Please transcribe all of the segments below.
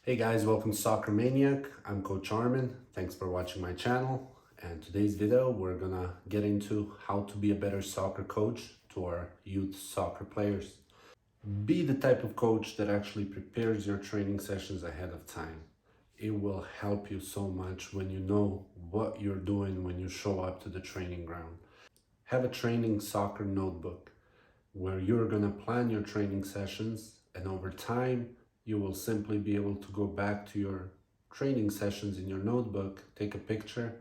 Hey guys, welcome to Soccer Maniac. I'm Coach Armin. Thanks for watching my channel. And today's video, we're gonna get into how to be a better soccer coach to our youth soccer players. Be the type of coach that actually prepares your training sessions ahead of time. It will help you so much when you know what you're doing when you show up to the training ground. Have a training soccer notebook where you're gonna plan your training sessions, and over time, you will simply be able to go back to your training sessions in your notebook, take a picture,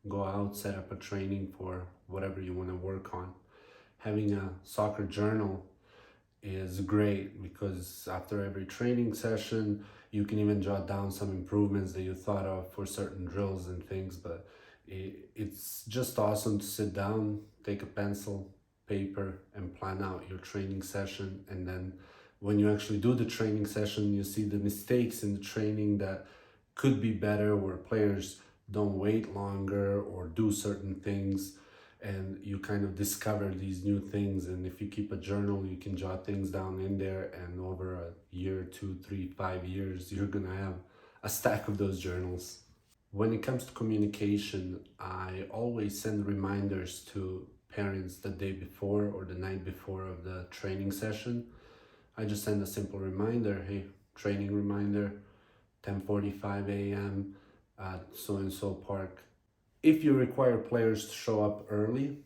go out, set up a training for whatever you want to work on. Having a soccer journal is great because after every training session, you can even jot down some improvements that you thought of for certain drills and things. But it's just awesome to sit down, take a pencil, paper, and plan out your training session. And then when you actually do the training session, you see the mistakes in the training that could be better, where players don't wait longer or do certain things, and you kind of discover these new things. And if you keep a journal, you can jot things down in there, and over a year, 2, 3, 5 years, you're gonna have a stack of those journals. When it comes to communication, I always send reminders to parents the day before or the night before of the training session. I just send a simple reminder, hey, training reminder, 10:45 a.m. at so-and-so park. If you require players to show up early,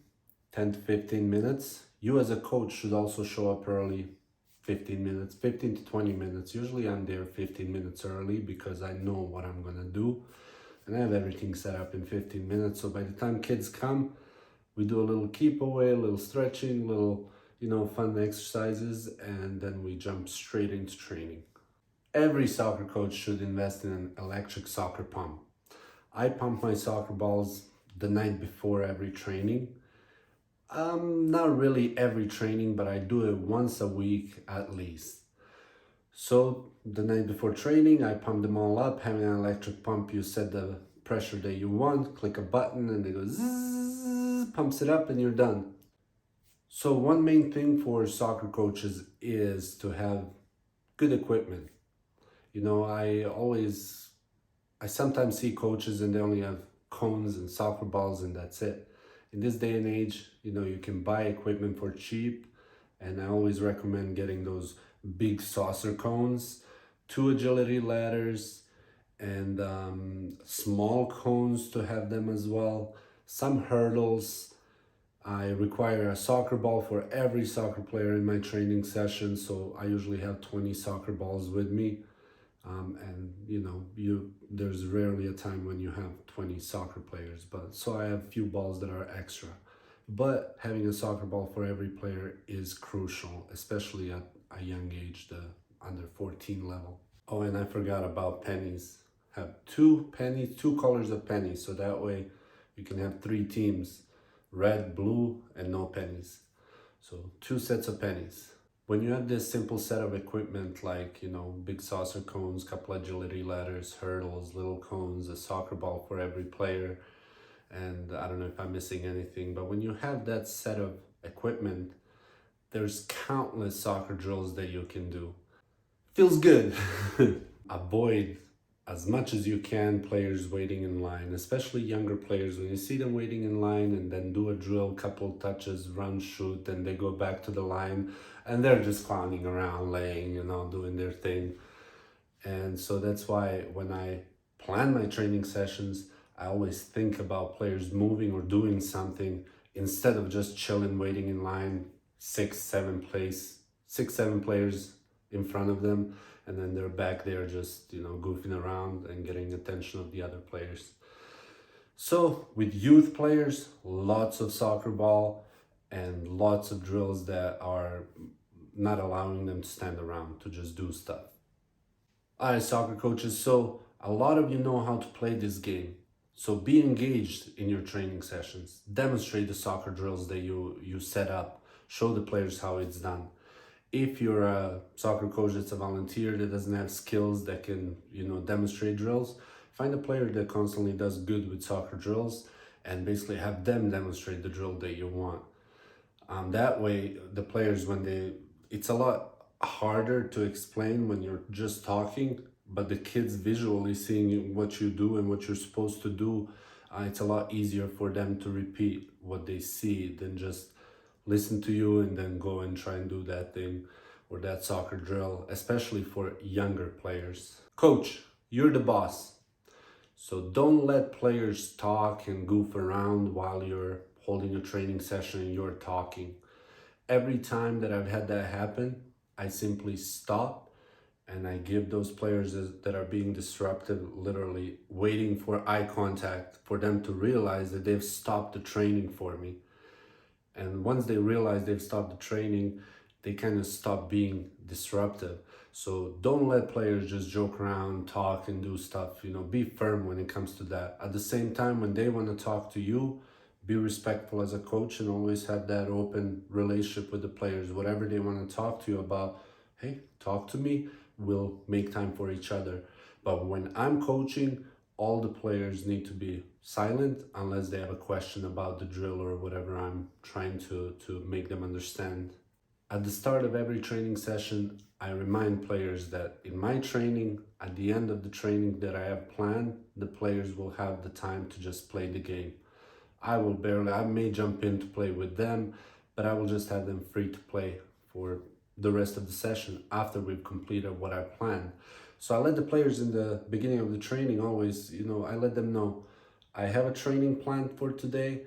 10 to 15 minutes, you as a coach should also show up early, 15 minutes, 15 to 20 minutes. Usually I'm there 15 minutes early because I know what I'm gonna do. And I have everything set up in 15 minutes. So by the time kids come, we do a little keep away, a little stretching, little, fun exercises, and then we jump straight into training. Every soccer coach should invest in an electric soccer pump. I pump my soccer balls the night before every training. Not really every training, but I do it once a week at least. So the night before training, I pump them all up. Having an electric pump, you set the pressure that you want, click a button, and it goes zzz, pumps it up, and you're done. So one main thing for soccer coaches is to have good equipment. I sometimes see coaches and they only have cones and soccer balls and that's it. In this day and age, you can buy equipment for cheap, and I always recommend getting those big saucer cones, 2 agility ladders, and small cones to have them as well, some hurdles. I require a soccer ball for every soccer player in my training session, so I usually have 20 soccer balls with me. There's rarely a time when you have 20 soccer players, but so I have a few balls that are extra. But having a soccer ball for every player is crucial, especially at a young age, the under 14 level. Oh, and I forgot about pennies. Have 2 pennies, 2 colors of pennies, so that way you can have 3 teams, red, blue, and no pennies. So 2 sets of pennies. When you have this simple set of equipment like, big saucer cones, couple agility ladders, hurdles, little cones, a soccer ball for every player, and I don't know if I'm missing anything, but when you have that set of equipment, there's countless soccer drills that you can do. Feels good. Avoid as much as you can players waiting in line, especially younger players. When you see them waiting in line and then do a drill, couple touches, run, shoot, and they go back to the line and they're just clowning around, laying, doing their thing. And so that's why when I plan my training sessions, I always think about players moving or doing something instead of just chilling, waiting in line, 6-7 players in front of them, and then they're back there just goofing around and getting attention of the other players. So with youth players, lots of soccer ball and lots of drills that are not allowing them to stand around, to just do stuff. All right, soccer coaches, so a lot of you know how to play this game. So be engaged in your training sessions. Demonstrate the soccer drills that you set up. Show the players how it's done. If you're a soccer coach that's a volunteer that doesn't have skills that can, demonstrate drills, find a player that constantly does good with soccer drills and basically have them demonstrate the drill that you want. That way, the players, it's a lot harder to explain when you're just talking, but the kids visually seeing what you do and what you're supposed to do, it's a lot easier for them to repeat what they see than just listen to you and then go and try and do that thing or that soccer drill, especially for younger players. Coach, you're the boss. So don't let players talk and goof around while you're holding a training session and you're talking. Every time that I've had that happen, I simply stop and I give those players that are being disruptive literally waiting for eye contact for them to realize that they've stopped the training for me. And once they realize they've stopped the training, they kind of stop being disruptive. So don't let players just joke around, talk and do stuff, be firm when it comes to that. At the same time, when they want to talk to you, be respectful as a coach and always have that open relationship with the players. Whatever they want to talk to you about, hey, talk to me, we'll make time for each other. But when I'm coaching, all the players need to be silent unless they have a question about the drill or whatever I'm trying to make them understand. At the start of every training session, I remind players that in my training, at the end of the training that I have planned, the players will have the time to just play the game. I may jump in to play with them, but I will just have them free to play for the rest of the session after we've completed what I planned. So I let the players in the beginning of the training always, I let them know I have a training planned for today.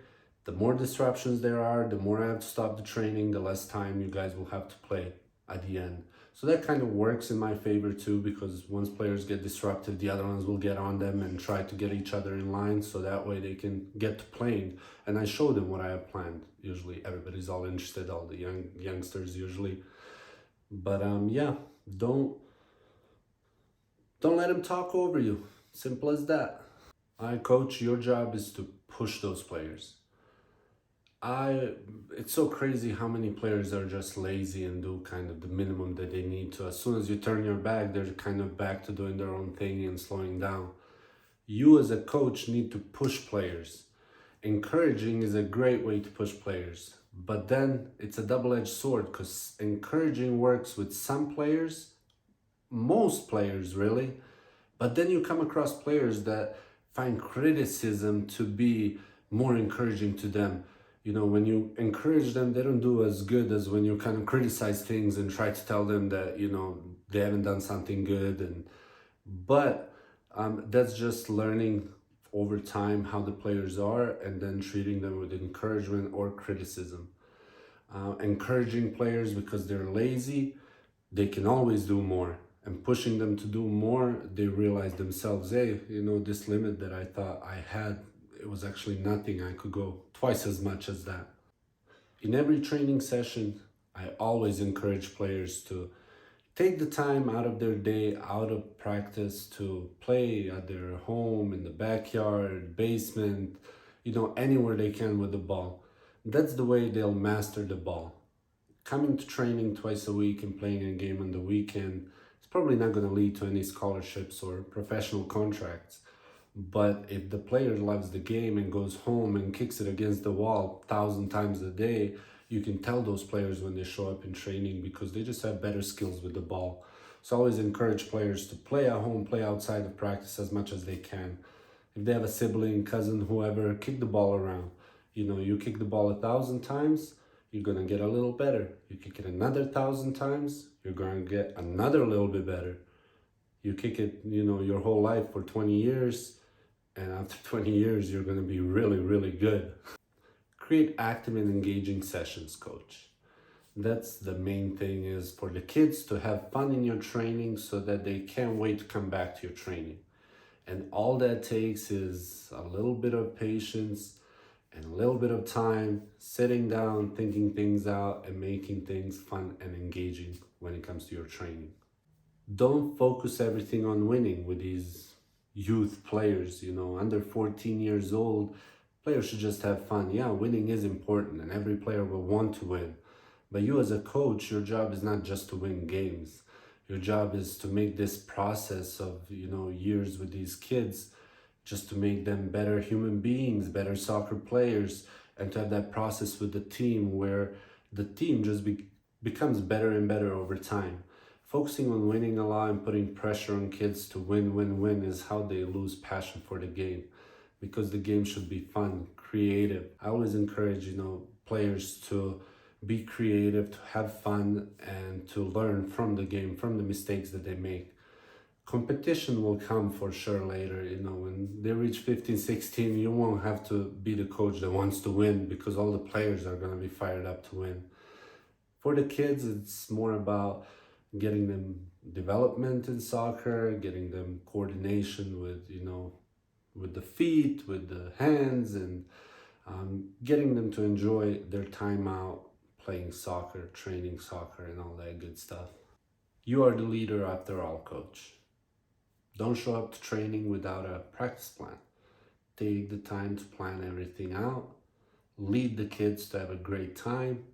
The more disruptions there are, the more I have to stop the training, the less time you guys will have to play at the end. So that kind of works in my favor too, because once players get disruptive, the other ones will get on them and try to get each other in line, so that way they can get to playing. And I show them what I have planned. Usually everybody's all interested, all the youngsters usually. But yeah, don't let them talk over you. Simple as that. Coach, your job is to push those players. It's so crazy how many players are just lazy and do kind of the minimum that they need to. As soon as you turn your back, they're kind of back to doing their own thing and slowing down. You as a coach need to push players. Encouraging is a great way to push players, but then it's a double-edged sword, because encouraging works with some players, most players really, but then you come across players that find criticism to be more encouraging to them. When you encourage them, they don't do as good as when you kind of criticize things and try to tell them that, they haven't done something good. But that's just learning over time how the players are and then treating them with encouragement or criticism. Encouraging players because they're lazy, they can always do more. And pushing them to do more, they realize themselves, hey, this limit that I thought I had, it was actually nothing. I could go twice as much as that. In every training session, I always encourage players to take the time out of their day, out of practice, to play at their home, in the backyard, basement, anywhere they can with the ball. That's the way they'll master the ball. Coming to training twice a week and playing a game on the weekend, it's probably not going to lead to any scholarships or professional contracts. But if the player loves the game and goes home and kicks it against the wall 1,000 times a day, you can tell those players when they show up in training, because they just have better skills with the ball. So I always encourage players to play at home, play outside of practice as much as they can. If they have a sibling, cousin, whoever, kick the ball around. You kick the ball 1,000 times, you're going to get a little better. You kick it another 1,000 times, you're going to get another little bit better. You kick it, your whole life for 20 years, and after 20 years, you're going to be really, really good. Create active and engaging sessions, coach. That's the main thing, is for the kids to have fun in your training so that they can't wait to come back to your training. And all that takes is a little bit of patience and a little bit of time, sitting down, thinking things out, and making things fun and engaging when it comes to your training. Don't focus everything on winning with these youth players, under 14 years old. Players should just have fun. Yeah, winning is important and every player will want to win. But you as a coach, your job is not just to win games. Your job is to make this process of, years with these kids, just to make them better human beings, better soccer players, and to have that process with the team where the team just becomes better and better over time. Focusing on winning a lot and putting pressure on kids to win is how they lose passion for the game, because the game should be fun, creative. I always encourage, players to be creative, to have fun, and to learn from the game, from the mistakes that they make. Competition will come for sure later, when they reach 15, 16, you won't have to be the coach that wants to win, because all the players are going to be fired up to win. For the kids, it's more about getting them development in soccer, getting them coordination with the feet, with the hands, and getting them to enjoy their time out playing soccer, training soccer, and all that good stuff. You are the leader after all, coach. Don't show up to training without a practice plan. Take the time to plan everything out, lead the kids to have a great time,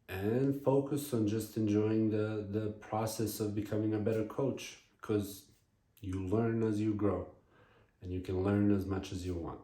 and focus on just enjoying the process of becoming a better coach, because you learn as you grow, and you can learn as much as you want.